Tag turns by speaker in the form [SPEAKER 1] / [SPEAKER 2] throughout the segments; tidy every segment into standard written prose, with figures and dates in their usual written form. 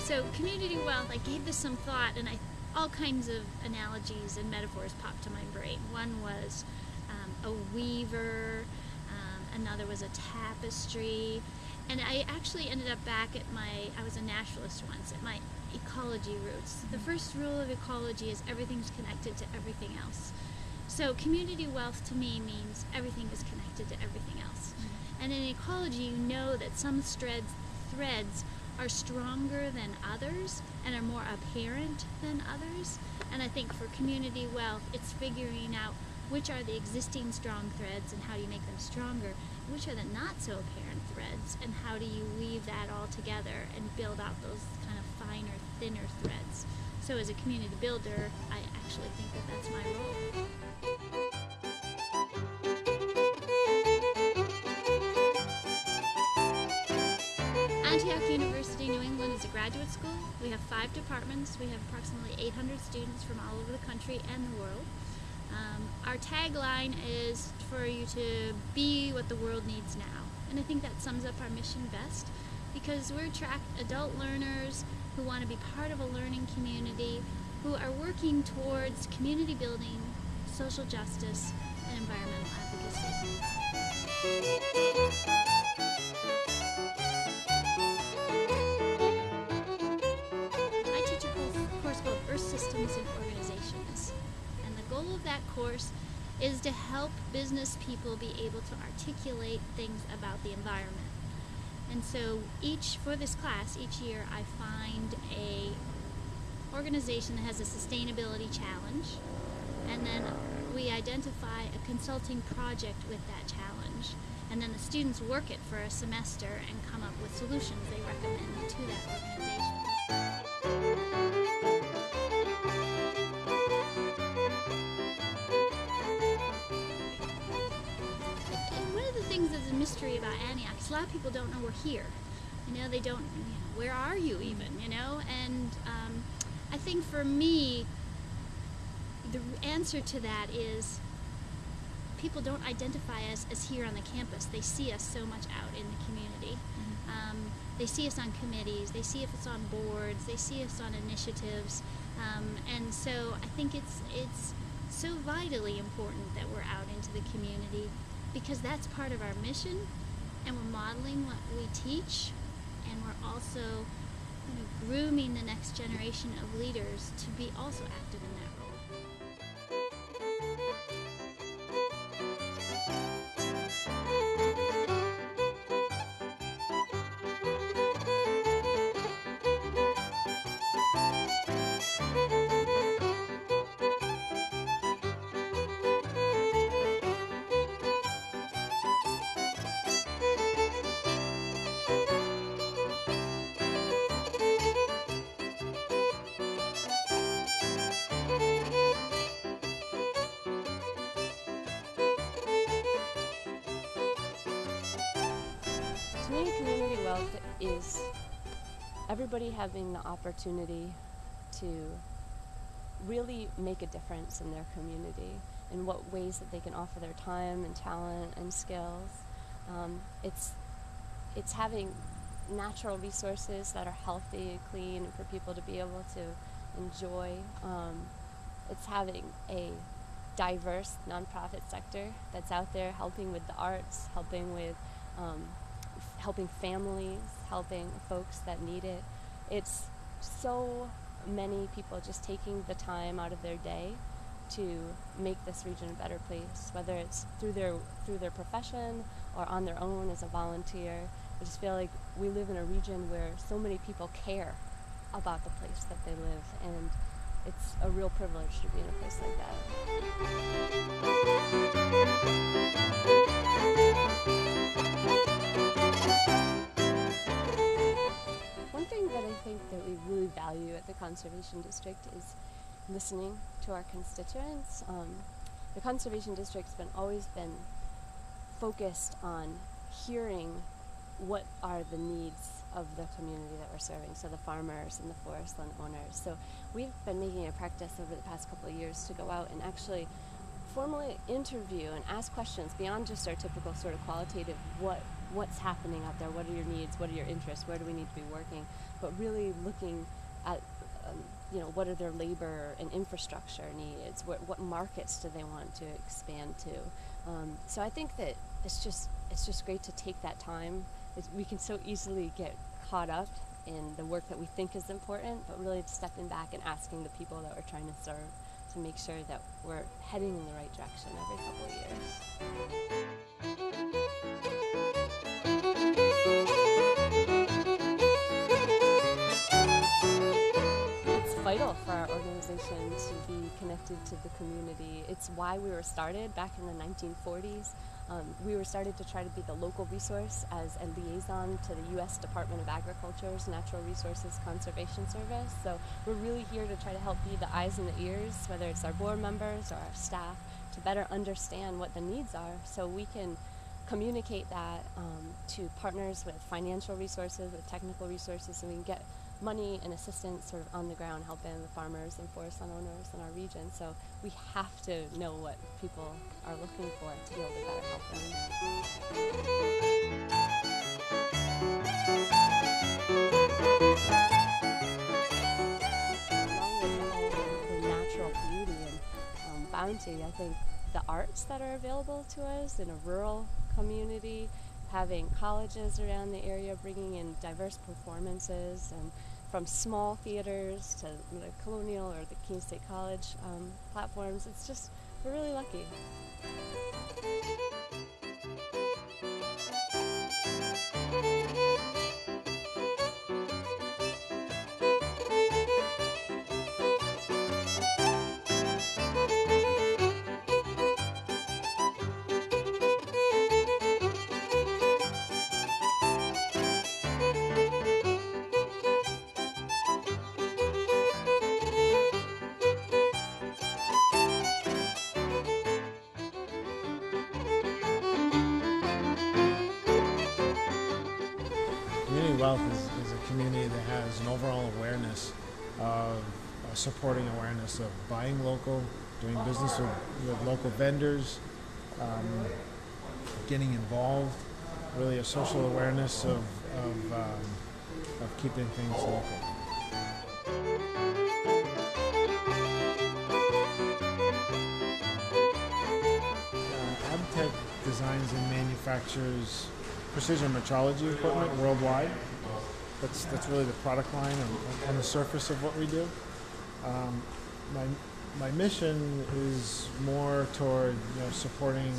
[SPEAKER 1] So community wealth, I gave this some thought, and all kinds of analogies and metaphors popped to my brain. One was a weaver, another was a tapestry, and I actually ended up back at I was a naturalist once, at my ecology roots. The first rule of ecology is everything's connected to everything else. So community wealth to me means everything is connected to everything else. And in ecology, you know that some threads are stronger than others and are more apparent than others. And I think for community wealth, it's figuring out which are the existing strong threads and how do you make them stronger, which are the not so apparent threads, and how do you weave that all together and build out those kind of finer, thinner threads. So as a community builder, I actually think that that's my role. Antioch University, New England is a graduate school. We have 5 departments. We have approximately 800 students from all over the country and the world. Our tagline is for you to be what the world needs now. And I think that sums up our mission best, because we attract adult learners who want to be part of a learning community, who are working towards community building, social justice, and environmental advocacy. I teach a course called Earth Systems and Organizations. And the goal of that course is to help business people be able to articulate things about the environment. And so for this class, each year I find a organization that has a sustainability challenge, and then we identify a consulting project with that challenge, and then the students work it for a semester and come up with solutions they recommend to that organization. And one of the things that's a mystery about Antioch is a lot of people don't know we're here. They don't, where are you even, And I think for me, the answer to that is people don't identify us as here on the campus. They see us so much out in the community. They see us on committees, they see us on boards, they see us on initiatives. And so I think it's so vitally important that we're out into the community, because that's part of our mission, and we're modeling what we teach, and we're also grooming the next generation of leaders to be also active in that role.
[SPEAKER 2] To me, community wealth is everybody having the opportunity to really make a difference in their community, in what ways that they can offer their time and talent and skills. It's having natural resources that are healthy and clean for people to be able to enjoy. It's having a diverse nonprofit sector that's out there helping with the arts, helping with helping families, helping folks that need it. It's so many people just taking the time out of their day to make this region a better place, whether it's through their profession or on their own as a volunteer. I just feel like we live in a region where so many people care about the place that they live, and it's a real privilege to be in a place like that. One thing that I think that we really value at the Conservation District is listening to our constituents. The Conservation District's always been focused on hearing what are the needs of the community that we're serving, so the farmers and the forest land owners. So we've been making a practice over the past couple of years to go out and actually formally interview and ask questions beyond just our typical sort of qualitative, what what's happening out there, what are your needs, what are your interests, where do we need to be working, but really looking at what are their labor and infrastructure needs, what markets do they want to expand to. So I think that it's just great to take that time. We can so easily get caught up in the work that we think is important, but really stepping back and asking the people that we're trying to serve to make sure that we're heading in the right direction every couple of years. It's vital for our organization to be connected to the community. It's why we were started back in the 1940s. We were started to try to be the local resource as a liaison to the U.S. Department of Agriculture's Natural Resources Conservation Service. So we're really here to try to help be the eyes and the ears, whether it's our board members or our staff, to better understand what the needs are so we can communicate that to partners with financial resources, with technical resources, so we can get money and assistance sort of on the ground helping the farmers and forest landowners in our region. So we have to know what people are looking for to be able to better help them. Along with all the natural beauty and bounty, I think the arts that are available to us in a rural community, having colleges around the area bringing in diverse performances, and from small theaters to the Colonial or the Keene State College platforms, we're really lucky.
[SPEAKER 3] Community wealth is a community that has an overall awareness of supporting awareness of buying local, doing business with local vendors, getting involved, really a social awareness of keeping things local. Abtech designs and manufactures precision metrology equipment worldwide. That's really the product line on the surface of what we do. My mission is more toward supporting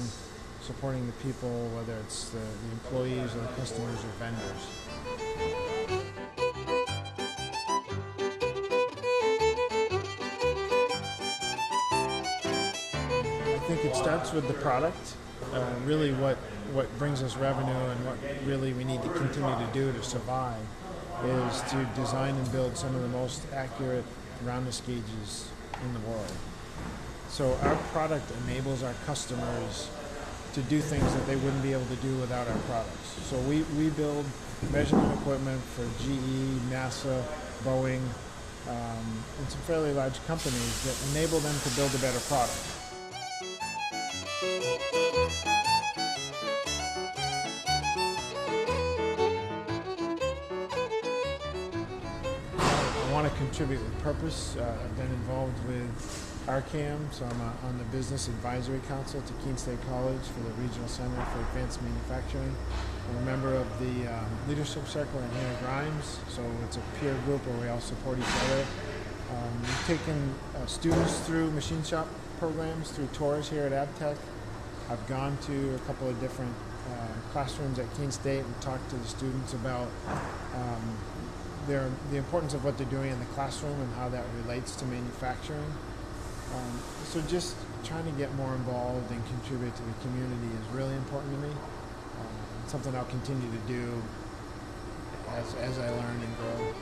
[SPEAKER 3] the people, whether it's the employees or the customers or vendors. I think it starts with the product. Really what brings us revenue and what really we need to continue to do to survive is to design and build some of the most accurate roundness gauges in the world. So our product enables our customers to do things that they wouldn't be able to do without our products. So we build measurement equipment for GE, NASA, Boeing, and some fairly large companies that enable them to build a better product. I want to contribute with purpose. I've been involved with RCAM, so I'm on the Business Advisory Council to Keene State College for the Regional Center for Advanced Manufacturing. I'm a member of the Leadership Circle at Hannah Grimes, so it's a peer group where we all support each other. We've taken students through machine shop programs, through tours here at Abtech. I've gone to a couple of different classrooms at Keene State and talked to the students about the importance of what they're doing in the classroom and how that relates to manufacturing. So just trying to get more involved and contribute to the community is really important to me. It's something I'll continue to do as I learn and grow.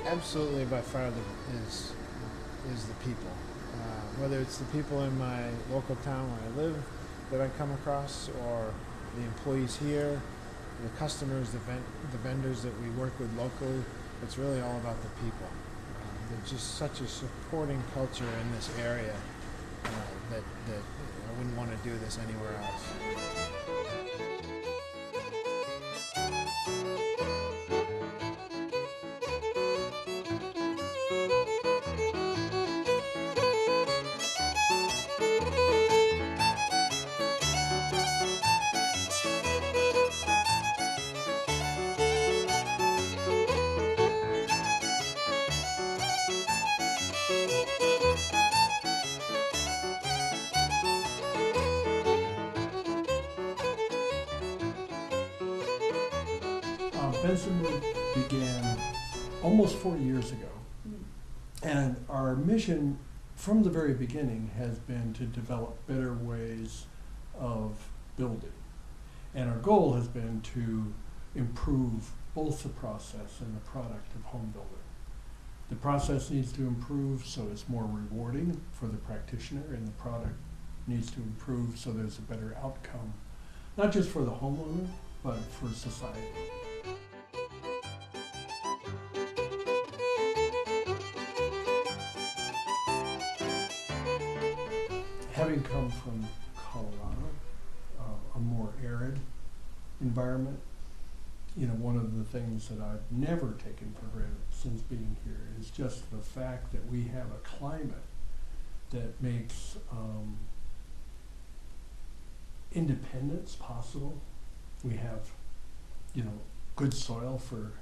[SPEAKER 3] Absolutely, by far is the people. Whether it's the people in my local town where I live that I come across, or the employees here, the customers, the vendors that we work with locally, It's really all about the people. There's just such a supporting culture in this area that I wouldn't want to do this anywhere else.
[SPEAKER 4] Bensonwood began almost 40 years ago, and our mission from the very beginning has been to develop better ways of building. And our goal has been to improve both the process and the product of home building. The process needs to improve so it's more rewarding for the practitioner, and the product needs to improve so there's a better outcome, not just for the homeowner, but for society. Having come from Colorado, a more arid environment, you know, one of the things that I've never taken for granted since being here is just the fact that we have a climate that makes independence possible. We have, you know, good soil for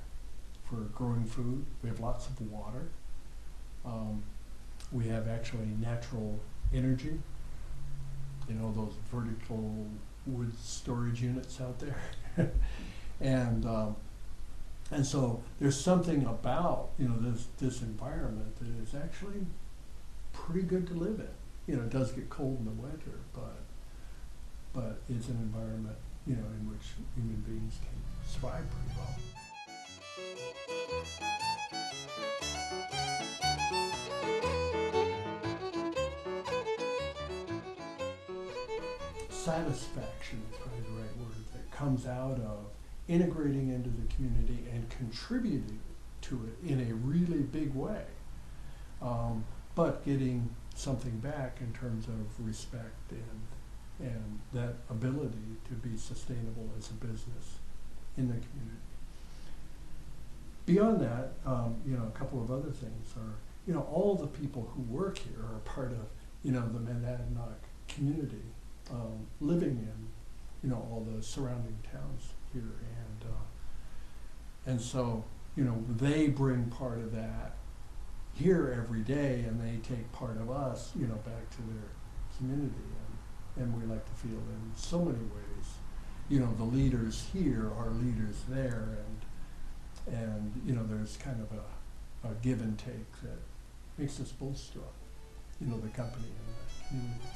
[SPEAKER 4] growing food. We have lots of water. We have actually natural energy. You know, those vertical wood storage units out there. And so there's something about, you know, this environment that is actually pretty good to live in. You know, it does get cold in the winter, but it's an environment, you know, in which human beings can thrive pretty well. Satisfaction is probably the right word, that comes out of integrating into the community and contributing to it in a really big way, but getting something back in terms of respect and that ability to be sustainable as a business in the community. Beyond that, you know, a couple of other things are, you know, all the people who work here are part of, you know, the Monadnock community. Living in, you know, all the surrounding towns here, and so, you know, they bring part of that here every day, and they take part of us, you know, back to their community, and we like to feel in so many ways, you know, the leaders here are leaders there, and you know, there's kind of a give and take that makes us both strong, you know, the company and the community.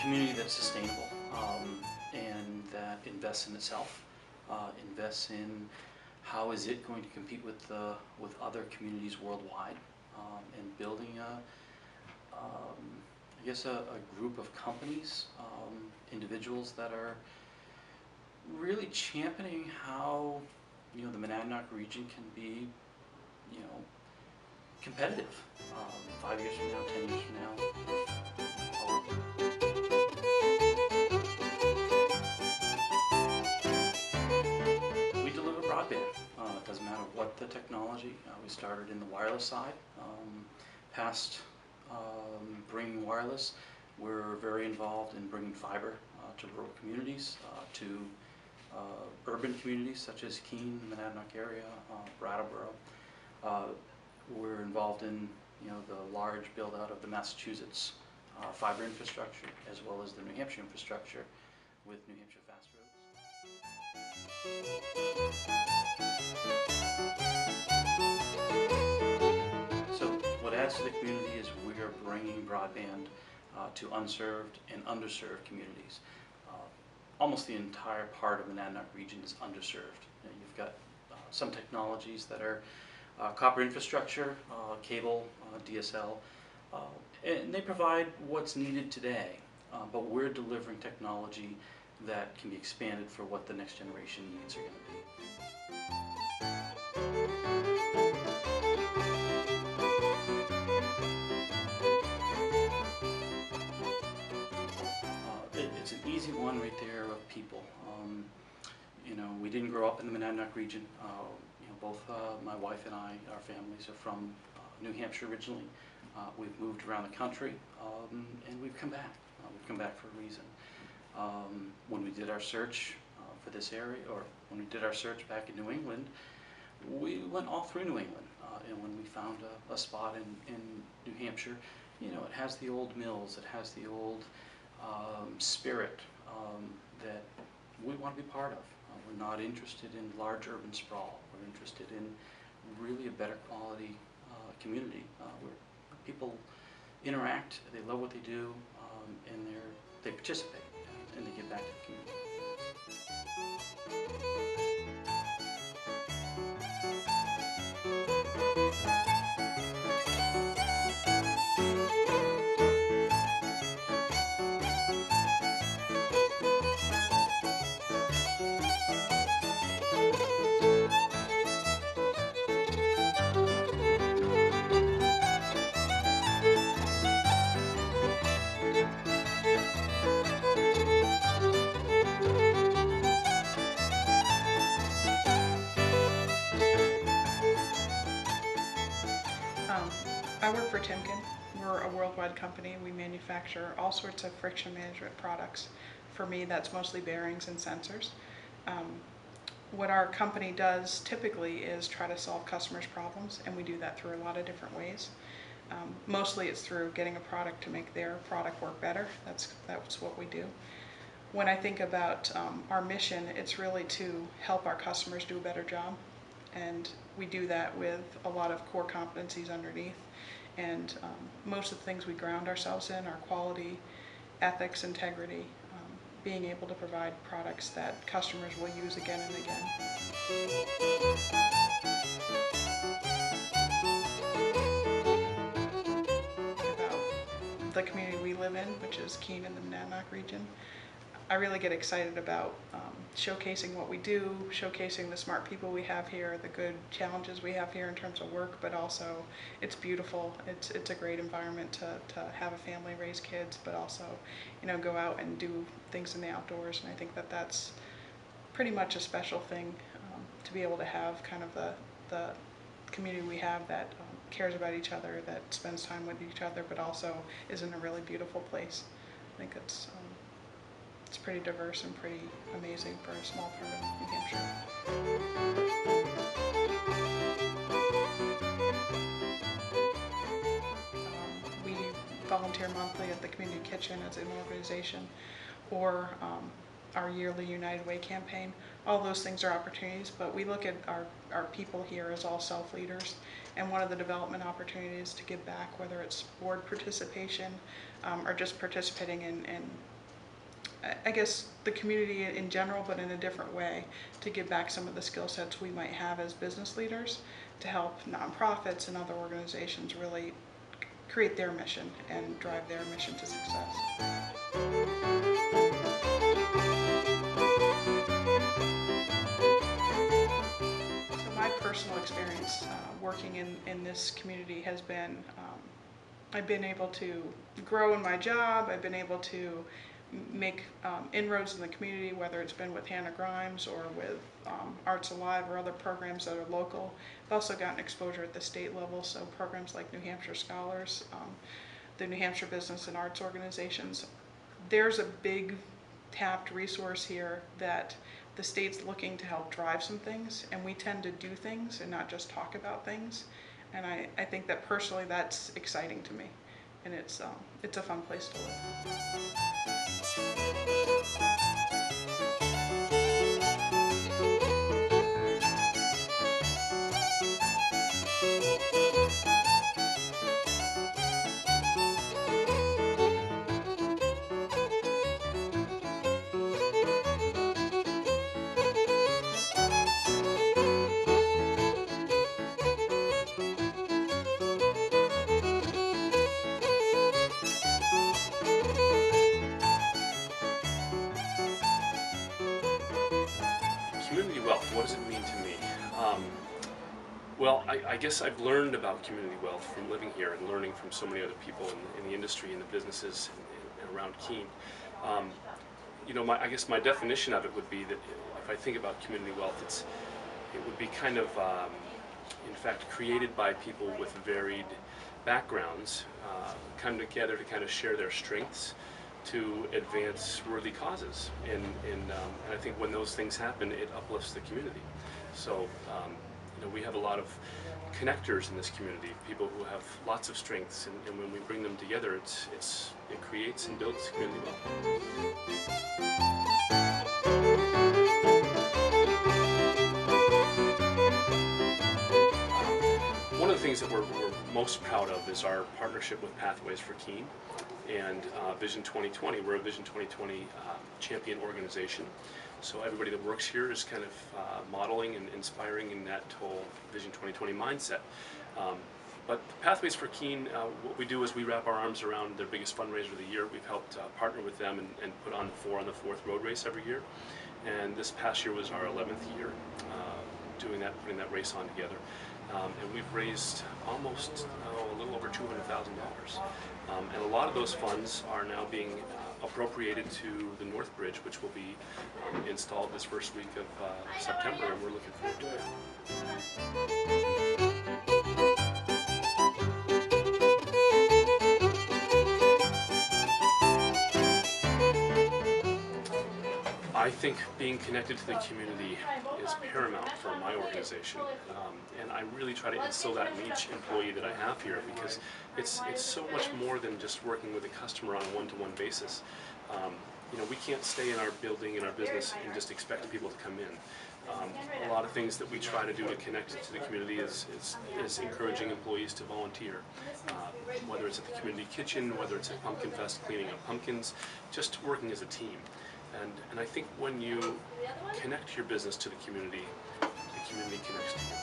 [SPEAKER 5] Community that's sustainable and that invests in itself, invests in how is it going to compete with other communities worldwide, and building I guess a group of companies, individuals that are really championing how, you know, the Monadnock region can be, you know, competitive 5 years from now, 10 years from now. It doesn't matter what the technology. We started in the wireless side, past bringing wireless. We're very involved in bringing fiber to rural communities, to urban communities such as Keene, Monadnock area, Brattleboro. We're involved in, you know, the large build out of the Massachusetts fiber infrastructure as well as the New Hampshire infrastructure with New Hampshire Fast Roads. So what adds to the community is we are bringing broadband to unserved and underserved communities. Almost the entire part of the Monadnock region is underserved. You've got some technologies that are copper infrastructure, cable, DSL, and they provide what's needed today, but we're delivering technology that can be expanded for what the next generation needs are going to be. It's an easy one right there of people. We didn't grow up in the Monadnock region. Both my wife and I, our families are from New Hampshire originally. We've moved around the country, and we've come back. We've come back for a reason. When we did our search for this area, or when we did our search back in New England, we went all through New England. And when we found a spot in New Hampshire, it has the old mills, it has the old spirit that we want to be part of. We're not interested in large urban sprawl. We're interested in really a better quality community where people interact, they love what they do, and they participate, and they give back to the community.
[SPEAKER 6] I work for Timken. We're a worldwide company. We manufacture all sorts of friction management products. For me, that's mostly bearings and sensors. What our company does typically is try to solve customers' problems, and we do that through a lot of different ways. Mostly it's through getting a product to make their product work better. That's what we do. When I think about our mission, it's really to help our customers do a better job. And we do that with a lot of core competencies underneath. And most of the things we ground ourselves in are quality, ethics, integrity, being able to provide products that customers will use again and again. About the community we live in, which is Keene in the Monadnock region, I really get excited about showcasing what we do, showcasing the smart people we have here, the good challenges we have here in terms of work, but also it's beautiful. It's a great environment to have a family, raise kids, but also go out and do things in the outdoors. And I think that that's pretty much a special thing to be able to have kind of the community we have that cares about each other, that spends time with each other, but also is in a really beautiful place. I think it's pretty diverse and pretty amazing for a small part of New Hampshire. We volunteer monthly at the Community Kitchen as an organization, or our yearly United Way campaign. All those things are opportunities, but we look at our people here as all self-leaders, and one of the development opportunities to give back, whether it's board participation or just participating in I guess the community in general, but in a different way, to give back some of the skill sets we might have as business leaders to help nonprofits and other organizations really create their mission and drive their mission to success. So my personal experience working in this community has been, I've been able to grow in my job, I've been able to make inroads in the community, whether it's been with Hannah Grimes or with Arts Alive or other programs that are local. I've also gotten exposure at the state level, so programs like New Hampshire Scholars, the New Hampshire Business and Arts Organizations. There's a big tapped resource here that the state's looking to help drive some things, and we tend to do things and not just talk about things. And I think that personally that's exciting to me. and it's a fun place to live.
[SPEAKER 7] Community wealth, what does it mean to me? Well, I guess I've learned about community wealth from living here and learning from so many other people in the industry and the businesses and around Keene. You know, I guess my definition of it would be that if I think about community wealth, it would be kind of, in fact, created by people with varied backgrounds, come together to kind of share their strengths to advance worthy causes, and I think when those things happen, it uplifts the community. So you know, we have a lot of connectors in this community, people who have lots of strengths, and when we bring them together, it creates and builds community wealth. One of the things that we're most proud of is our partnership with Pathways for Keene and Vision 2020. We're a Vision 2020 champion organization. So everybody that works here is kind of modeling and inspiring in that whole Vision 2020 mindset. But Pathways for Keene, what we do is we wrap our arms around their biggest fundraiser of the year. We've helped partner with them and put on the 4 on the 4th road race every year. And this past year was our 11th year doing that, putting that race on together. And we've raised almost a little over $200,000. And a lot of those funds are now being appropriated to the North Bridge, which will be installed this first week of September, and we're looking forward to it. I think being connected to the community is paramount for my organization, and I really try to instill that in each employee that I have here, because it's so much more than just working with a customer on a one-to-one basis. You know, we can't stay in our building, in our business, and just expect people to come in. A lot of things that we try to do to connect to the community is encouraging employees to volunteer, whether it's at the community kitchen, whether it's at Pumpkin Fest cleaning up pumpkins, just working as a team. And I think when you connect your business to the community connects to you.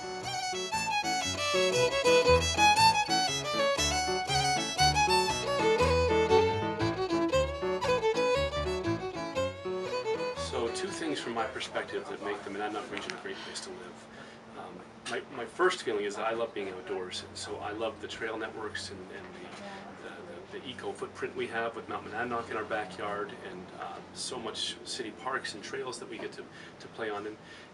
[SPEAKER 7] So 2 things from my perspective that make the Monadnock region a great place to live. My first feeling is that I love being outdoors, so I love the trail networks and the eco footprint we have with Mount Monadnock in our backyard, and so much city parks and trails that we get to play on.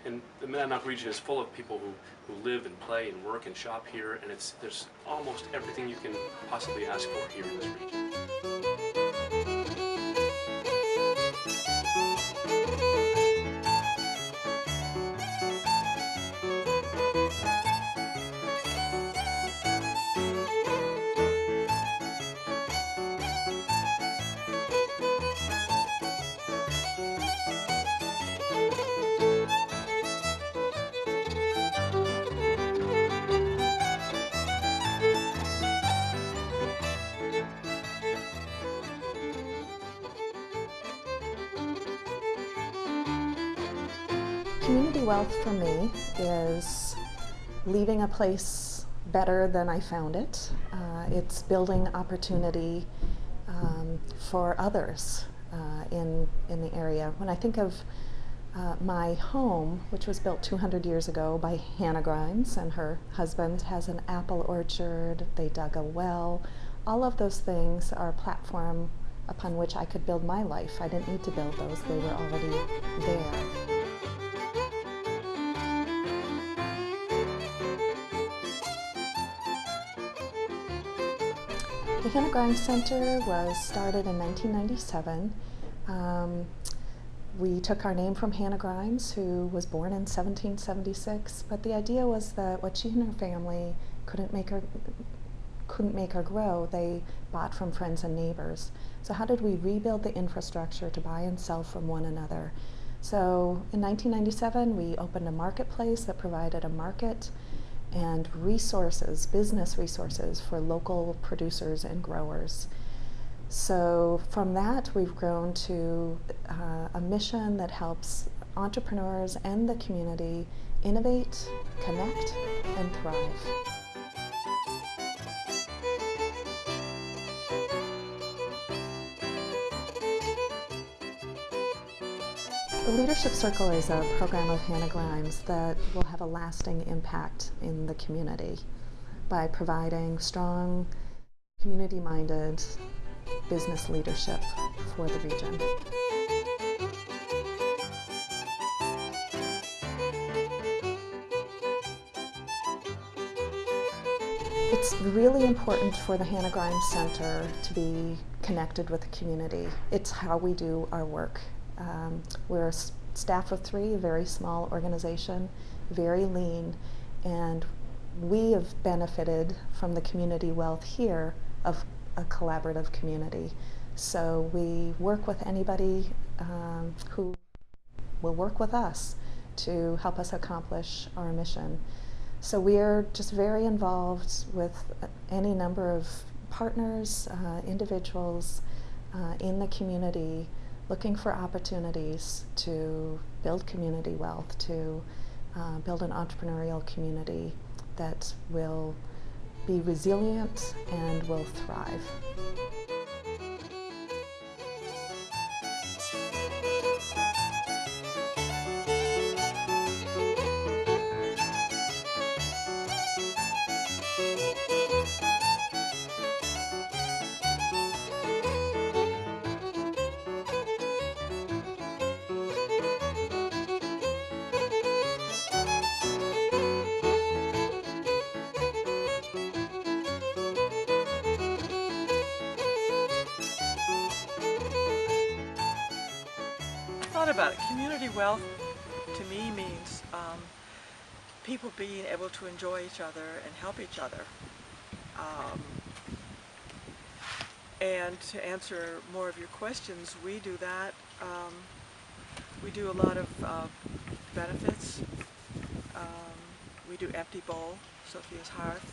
[SPEAKER 7] And the Monadnock region is full of people who live and play and work and shop here, and there's almost everything you can possibly ask for here in this region.
[SPEAKER 8] Community wealth for me is leaving a place better than I found it. It's building opportunity for others in the area. When I think of my home, which was built 200 years ago by Hannah Grimes, and her husband has an apple orchard, they dug a well. All of those things are a platform upon which I could build my life. I didn't need to build those, they were already there. The Hannah Grimes Center was started in 1997. We took our name from Hannah Grimes, who was born in 1776, but the idea was that what she and her family couldn't make couldn't make or grow, they bought from friends and neighbors. So how did we rebuild the infrastructure to buy and sell from one another? So in 1997, we opened a marketplace that provided a market and resources, business resources for local producers and growers. So from that, we've grown to a mission that helps entrepreneurs and the community innovate, connect, and thrive. The Leadership Circle is a program of Hannah Grimes that will have a lasting impact in the community by providing strong, community-minded business leadership for the region. It's really important for the Hannah Grimes Center to be connected with the community. It's how we do our work. We're a staff of 3, a very small organization, very lean, and we have benefited from the community wealth here of a collaborative community. So we work with anybody who will work with us to help us accomplish our mission. So we are just very involved with any number of partners, individuals in the community, looking for opportunities to build community wealth, to build an entrepreneurial community that will be resilient and will thrive.
[SPEAKER 9] Thought about it. Community wealth to me means people being able to enjoy each other and help each other. And to answer more of your questions, we do that. We do a lot of benefits. We do Empty Bowl, Sophia's Hearth,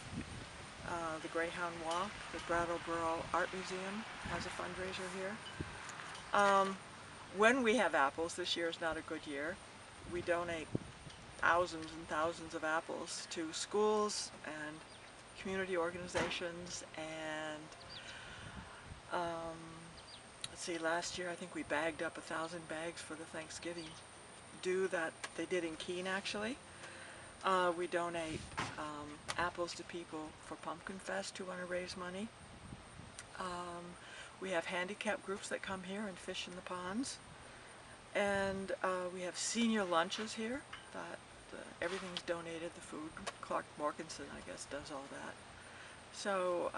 [SPEAKER 9] the Greyhound Walk, the Brattleboro Art Museum has a fundraiser here. When we have apples, this year is not a good year, we donate thousands and thousands of apples to schools and community organizations, and let's see, last year I think we bagged up 1,000 bags for the Thanksgiving do that they did in Keene actually. We donate apples to people for Pumpkin Fest who want to raise money. We have handicapped groups that come here and fish in the ponds. And we have senior lunches here that everything's donated, the food. Clark Morganson, I guess, does all that. So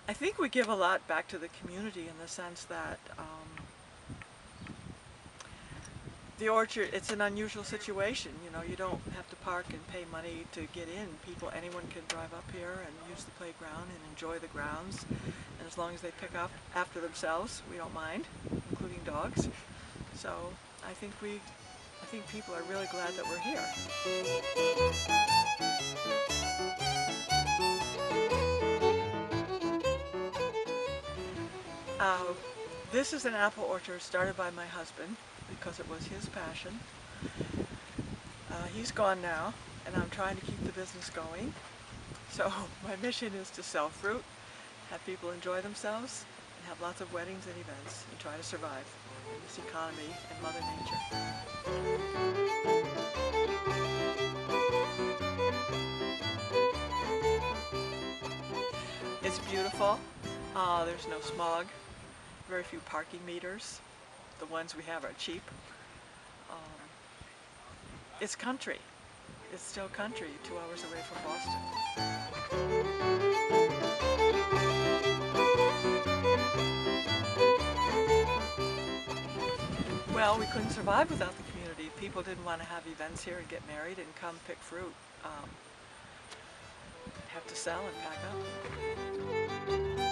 [SPEAKER 9] I think we give a lot back to the community in the sense that the orchard, it's an unusual situation. You know, you don't have to park and pay money to get in. Anyone can drive up here and use the playground and enjoy the grounds. And as long as they pick up after themselves, we don't mind, including dogs. So I think people are really glad that we're here. This is an apple orchard started by my husband because it was his passion. He's gone now, and I'm trying to keep the business going. So my mission is to sell fruit, have people enjoy themselves, and have lots of weddings and events, and try to survive in this economy and Mother Nature. It's beautiful. There's no smog, very few parking meters. The ones we have are cheap. It's country. It's still country, 2 hours away from Boston. Well, we couldn't survive without the community. People didn't want to have events here and get married and come pick fruit. have to sell and pack up.